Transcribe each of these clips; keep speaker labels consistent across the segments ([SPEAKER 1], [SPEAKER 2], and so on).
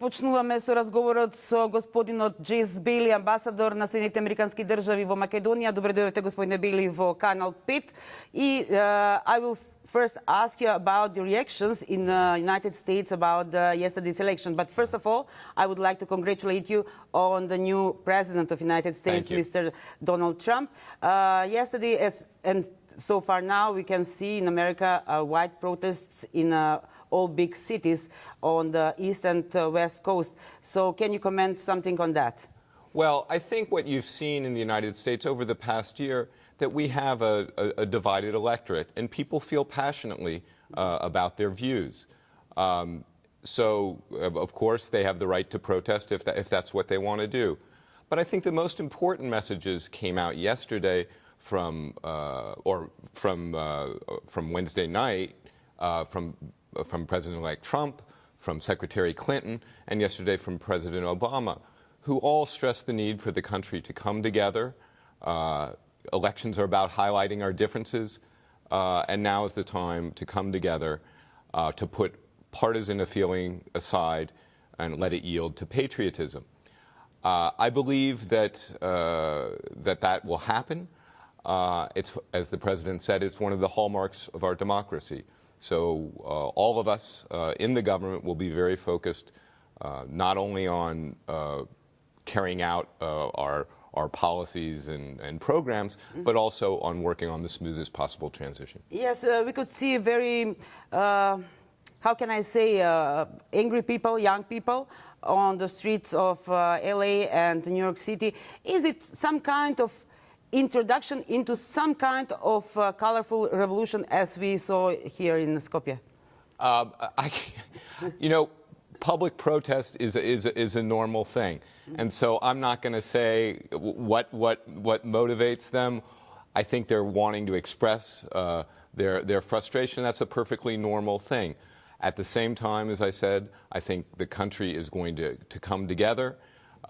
[SPEAKER 1] Почнуваме со разговорот со господинот Бејли, амбасадор на Соединетите Американски држави во Македонија. Добре дојдовте, господине Бејли, во Канал 5. I will first ask you about the reactions in the United States about yesterday's election. But first of all, I would like to congratulate you on the new president of the United States, Mr. Donald Trump. Yesterday, and so far now, we can see in America wide protests in all big cities on the east and west coast. So can you comment something on that?
[SPEAKER 2] Well, I think what you've seen in the United States over the past year, that we have a divided electorate, and people feel passionately about their views. So, of course, they have the right to protest if that's what they want to do. But I think the most important messages came out yesterday from Wednesday night, from President-elect Trump, from Secretary Clinton, and yesterday from President Obama, who all stressed the need for the country to come together. Elections are about highlighting our differences, and now is the time to come together, to put partisan feeling aside and let it yield to patriotism. I believe that that will happen. It's, as the President said, it's one of the hallmarks of our democracy. So all of us in the government will be very focused not only on carrying out our policies and programs, but also on working on the smoothest possible transition.
[SPEAKER 1] Yes, we could see very, how can I say, angry people, young people on the streets of LA and New York City. Is it some kind of introduction into some kind of colorful revolution as we saw here in Skopje?
[SPEAKER 2] You know, public protest is a normal thing, and so I'm not going to say what motivates them. I think they're wanting to express their frustration. That's a perfectly normal thing. At the same time, as I said, I think the country is going to come together.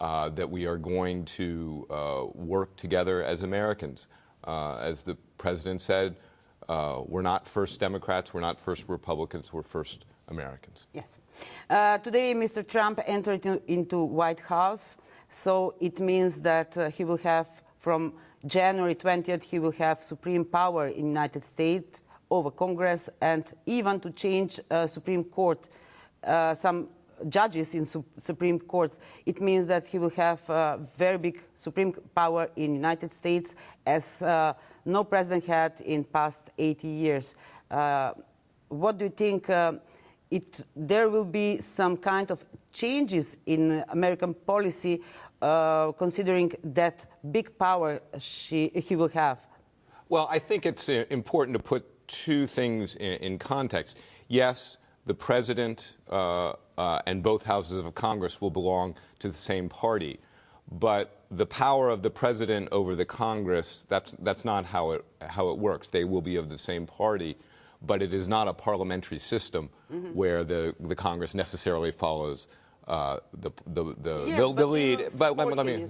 [SPEAKER 2] That we are going to work together as Americans. As the President said, we're not first Democrats, we're not first Republicans, we're first Americans.
[SPEAKER 1] Yes. Today, Mr. Trump entered into White House, so it means that he will have, from January 20th, he will have supreme power in the United States over Congress, and even to change Supreme Court, some judges in Supreme Court. It means that he will have very big supreme power in the United States, as no president had in past 80 years. What do you think? There will be some kind of changes in American policy, considering that big power he will have?
[SPEAKER 2] Well, I think it's important to put two things in context. Yes, the President and both houses of Congress will belong to the same party. But the power of the President over the Congress, that's not how it works. They will be of the same party, but it is not a parliamentary system where the Congress necessarily follows the lead. But let me,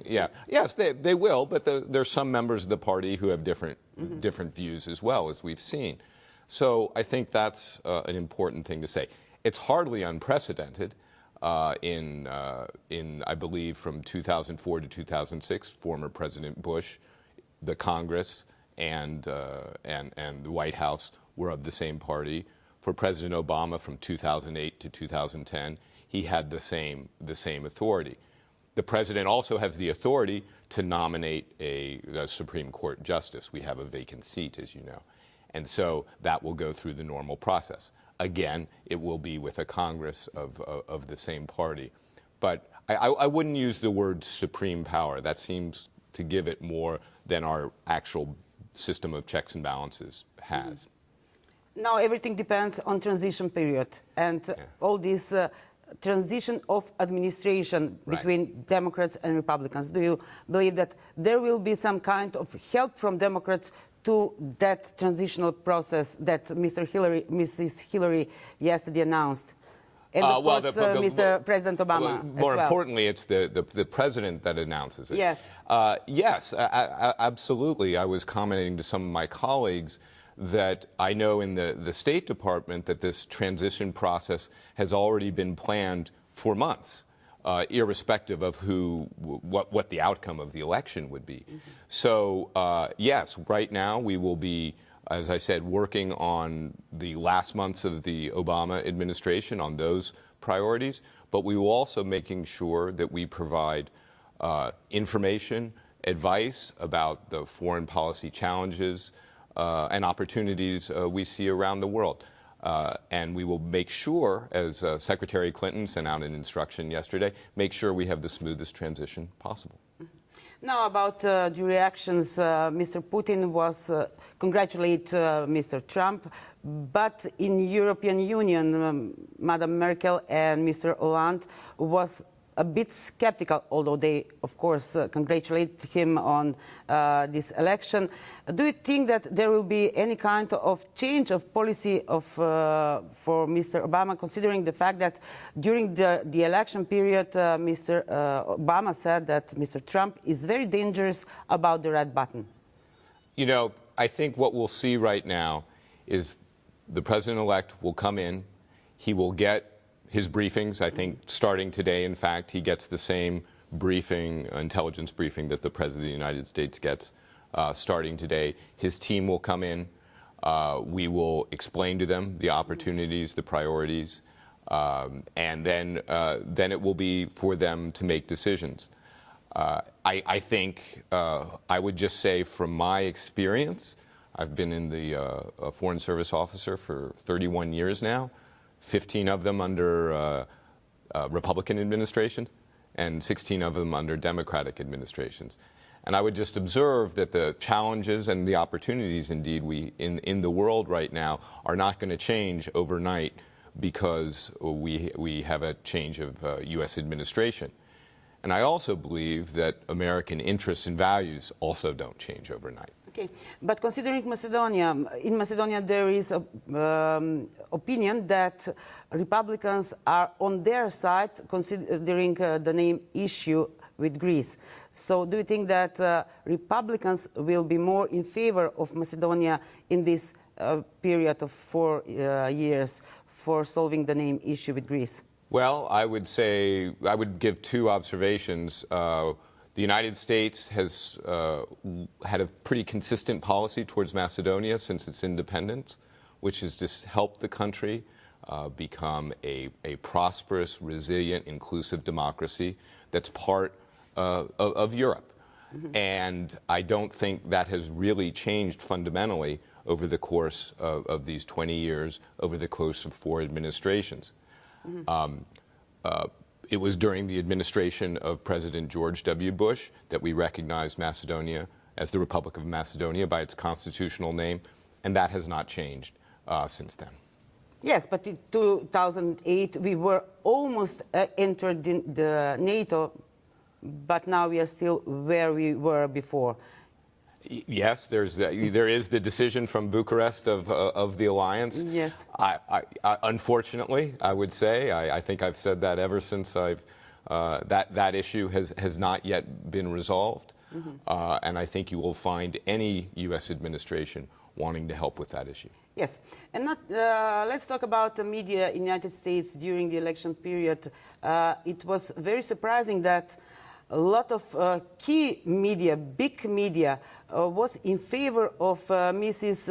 [SPEAKER 2] yes, they will, but there's some members of the party who have different views as well, as we've seen. So I think that's an important thing to say. It's hardly unprecedented. In I believe from 2004 to 2006, former President Bush, the Congress, and the White House were of the same party. For President Obama, from 2008 to 2010, he had the same authority. The President also has the authority to nominate a Supreme Court justice. We have a vacant seat, as you know. And so that will go through the normal process. Again, it will be with a Congress of the same party. But I wouldn't use the word supreme power. That seems to give it more than our actual system of checks and balances has.
[SPEAKER 1] Now everything depends on transition period. And all this transition of administration between Democrats and Republicans. Do you believe that there will be some kind of help from Democrats to that transitional process that Mrs. Hillary yesterday announced? And of course, Mr. President Obama
[SPEAKER 2] more importantly, it's the President that announces it.
[SPEAKER 1] Yes.
[SPEAKER 2] Yes, absolutely. I was commenting to some of my colleagues that I know in the State Department that this transition process has already been planned for months. irrespective of what the outcome of the election would be. So yes, right now we will be, as I said, working on the last months of the Obama administration on those priorities, but we will also making sure that we provide information, advice about the foreign policy challenges and opportunities we see around the world. And we will make sure, as Secretary Clinton sent out an instruction yesterday, make sure we have the smoothest transition possible.
[SPEAKER 1] Now about the reactions, Mr. Putin was congratulate Mr. Trump, but in European Union, Madam Merkel and Mr. Hollande was a bit skeptical, although they, of course, congratulate him on this election. Do you think that there will be any kind of change of policy for Mr. Obama, considering the fact that during the election period, Mr. Obama said that Mr. Trump is very dangerous about the red button?
[SPEAKER 2] You know, I think what we'll see right now is the president-elect will come in, he will get his briefings. I think starting today, in fact, he gets the same briefing, intelligence briefing that the President of the United States gets starting today. His team will come in. We will explain to them the opportunities, the priorities, and then it will be for them to make decisions. I think I would just say from my experience, I've been in the Foreign Service officer for 31 years now. 15 of them under Republican administrations and 16 of them under Democratic administrations. And I would just observe that the challenges and the opportunities, indeed, in the world right now are not going to change overnight because we have a change of U.S. administration. And I also believe that American interests and values also don't change overnight.
[SPEAKER 1] Okay, but considering Macedonia, in Macedonia there is an opinion that Republicans are on their side considering the name issue with Greece. So do you think that Republicans will be more in favor of Macedonia in this period of 4 years for solving the name issue with Greece?
[SPEAKER 2] Well, I would say, I would give two observations. The United States has had a pretty consistent policy towards Macedonia since its independence, which has just helped the country become a prosperous, resilient, inclusive democracy that's part of Europe. And I don't think that has really changed fundamentally over the course of these 20 years, over the course of 4 administrations. It was during the administration of President George W. Bush that we recognized Macedonia as the Republic of Macedonia by its constitutional name, and that has not changed since then.
[SPEAKER 1] Yes, but in 2008 we were almost entered the NATO, but now we are still where we were before.
[SPEAKER 2] Yes, there is the decision from Bucharest of the alliance.
[SPEAKER 1] Yes.
[SPEAKER 2] Unfortunately, I would say, I think I've said that ever since that issue has not yet been resolved. And I think you will find any U.S. administration wanting to help with that issue.
[SPEAKER 1] Yes, and let's talk about the media in the United States during the election period. It was very surprising that a lot of key media, big media, was in favor of Mrs.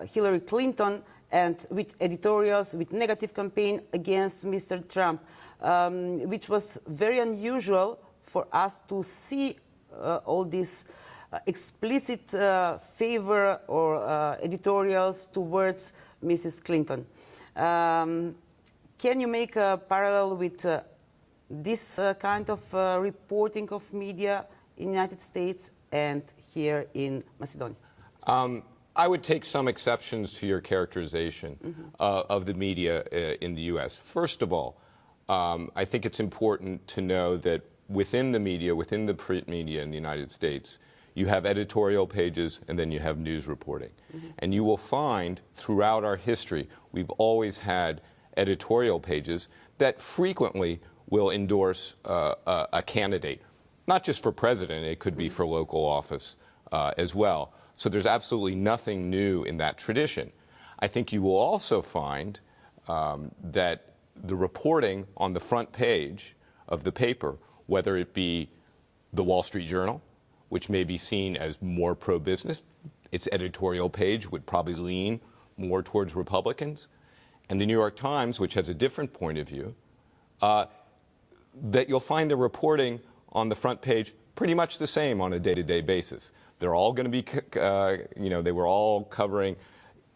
[SPEAKER 1] Hillary Clinton, and with editorials, with negative campaign against Mr. Trump, which was very unusual for us to see all these explicit favor or editorials towards Mrs. Clinton. Can you make a parallel with this kind of reporting of media in the United States and here in Macedonia?
[SPEAKER 2] I would take some exceptions to your characterization of the media in the U.S. First of all, I think it's important to know that within the media, within the print media in the United States, you have editorial pages and then you have news reporting. And you will find throughout our history, we've always had editorial pages that frequently will endorse a candidate, not just for president, it could be for local office as well. So there's absolutely nothing new in that tradition. I think you will also find that the reporting on the front page of the paper, whether it be the Wall Street Journal, which may be seen as more pro-business. Its editorial page would probably lean more towards Republicans. And the New York Times, which has a different point of view, that you'll find the reporting on the front page pretty much the same on a day-to-day basis. They're all going to be, they were all covering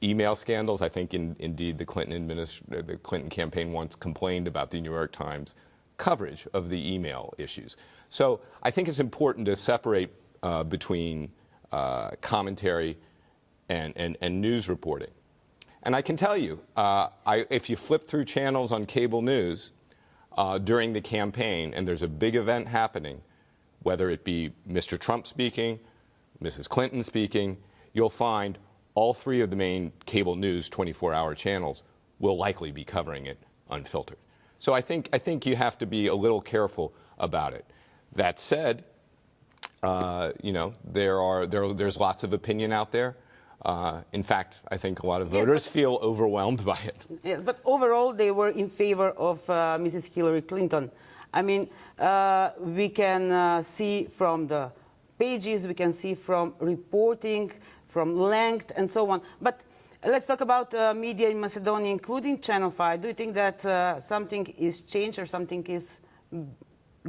[SPEAKER 2] email scandals. I think, indeed, the Clinton campaign once complained about the New York Times coverage of the email issues. So I think it's important to separate between commentary and news reporting. And I can tell you, if you flip through channels on cable news during the campaign and there's a big event happening, whether it be Mr. Trump speaking, Mrs. Clinton speaking, you'll find all three of the main cable news 24-hour channels will likely be covering it unfiltered. So I think you have to be a little careful about it. That said, there's lots of opinion out there. In fact, I think a lot of voters feel overwhelmed by it.
[SPEAKER 1] Yes, but overall they were in favor of Mrs. Hillary Clinton. I mean, we can see from the pages, we can see from reporting, from length and so on. But let's talk about media in Macedonia, including Channel 5. Do you think that something is changed or something is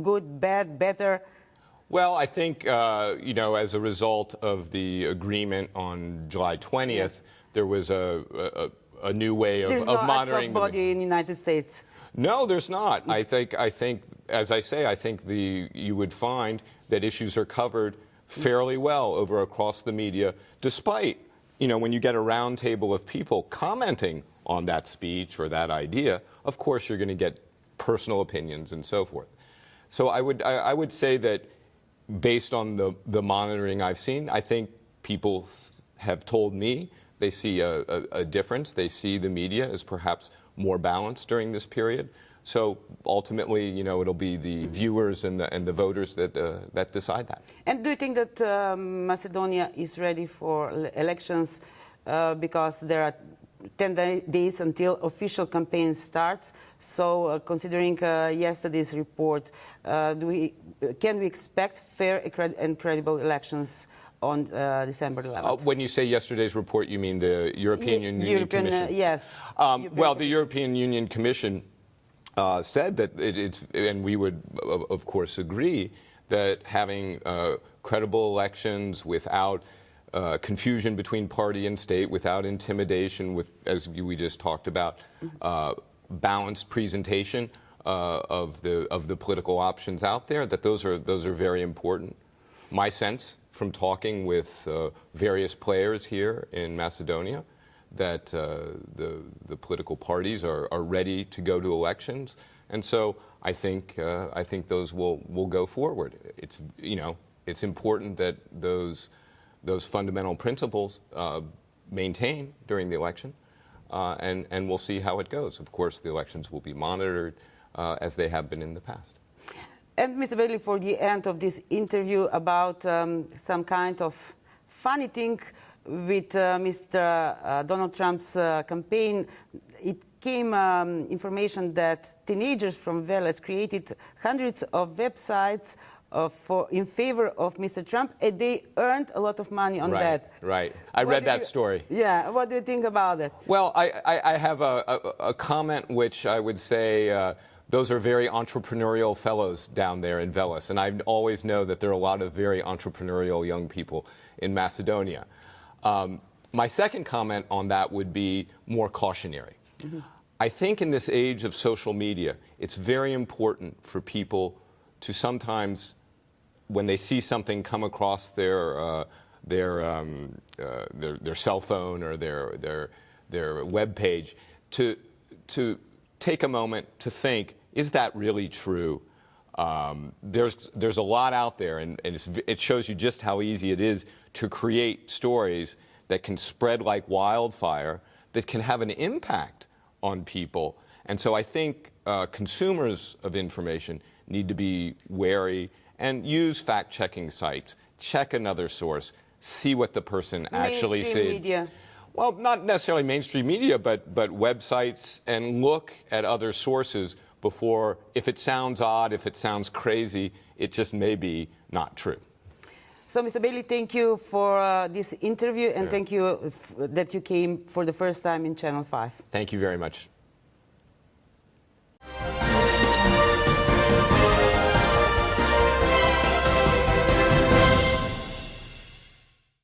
[SPEAKER 1] good, bad, better?
[SPEAKER 2] Well, I think, as a result of the agreement on July 20th, yes, there was a new way of monitoring. There's no ad hoc body in the United States. No, there's not. I think, as I say, I think you would find that issues are covered fairly well across the media, despite, when you get a round table of people commenting on that speech or that idea, of course you're going to get personal opinions and so forth. So I would say that based on the monitoring I've seen, I think people have told me they see a difference. They see the media as perhaps more balanced during this period. So ultimately, it'll be the viewers and the voters that decide that. And do you think that Macedonia is ready for elections because there are 10 days until official campaign starts? So considering yesterday's report, can we expect fair and credible elections on December 11th? When you say yesterday's report, you mean the European Union Commission? Yes. Well, the European Union Commission said that and we would, of course, agree that having credible elections without confusion between party and state, without intimidation, as we just talked about, balanced presentation of the political options out there, that those are very important. My sense from talking with various players here in Macedonia, that the political parties are ready to go to elections, and so I think those will go forward. It's important that those fundamental principles maintain during the election, and we'll see how it goes. Of course, the elections will be monitored as they have been in the past. And Mr. Bејли, for the end of this interview, about some kind of funny thing with Mr. Donald Trump's campaign, it came information that teenagers from Veles created hundreds of websites in favor of Mr. Trump, and they earned a lot of money on that. Right. I read that story. Yeah. What do you think about it? Well, I have a comment which I would say those are very entrepreneurial fellows down there in Veles, and I always know that there are a lot of very entrepreneurial young people in Macedonia. My second comment on that would be more cautionary. Mm-hmm. I think in this age of social media, it's very important for people to sometimes, when they see something come across their cell phone or their web page, to take a moment to think, is that really true? There's a lot out there, and it shows you just how easy it is to create stories that can spread like wildfire, that can have an impact on people. And so I think consumers of information need to be wary and use fact-checking sites, check another source, see what the person actually said. Mainstream media. Well, not necessarily mainstream media, but websites, and look at other sources before, if it sounds odd, if it sounds crazy, it just may be not true.
[SPEAKER 1] So, Mr. Beјli, thank you for this interview, and thank you that you came for the first time in Channel 5.
[SPEAKER 2] Thank you very much.